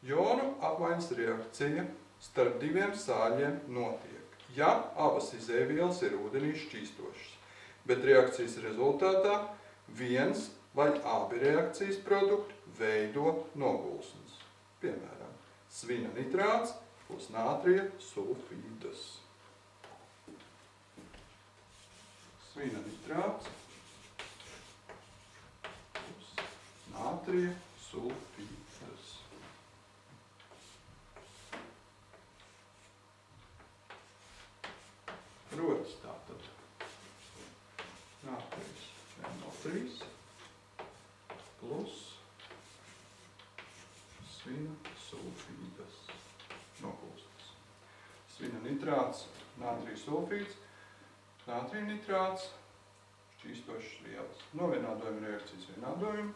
Jonu apmaiņas reakcija starp diviem sāļiem notiek, ja abas izēvielas ir ūdenī šķīstošas, bet reakcijas rezultātā viens vai abi reakcijas produkti veido nogulsnes. Piemēram, svina nitrāts plus nātrija sulfīdas. Svina nitrāts plus nātrija sulfīdas. Rodas tātad nātrijas NO3 plus svina sulfīdas nogulsnes. Svina nitrāts, nātrija sulfīds, nātrija nitrāts, šķīstošas vielas. Novienādojuma reakcijas vienādojumi.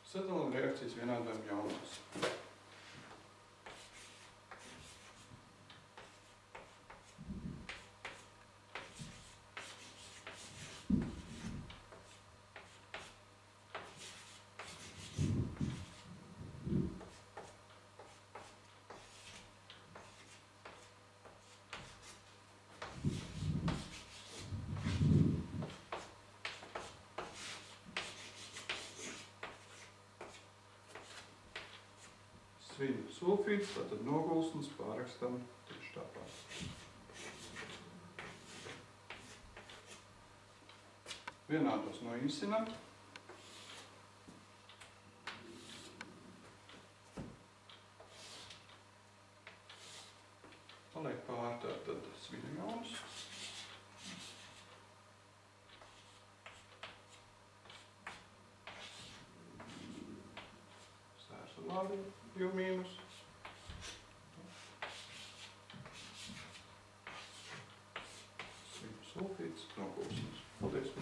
Sadalām reakcijas vienādojumi jaunās. Svina sulfīds, tātad nogulsnes pārrakstam tieši tāpat. Vienādos noīsinam. Paliek pār tātad svina jauns. Sērs ar lādiju. U mīnus. Svina sulfīds, nogulsnes. Paldies!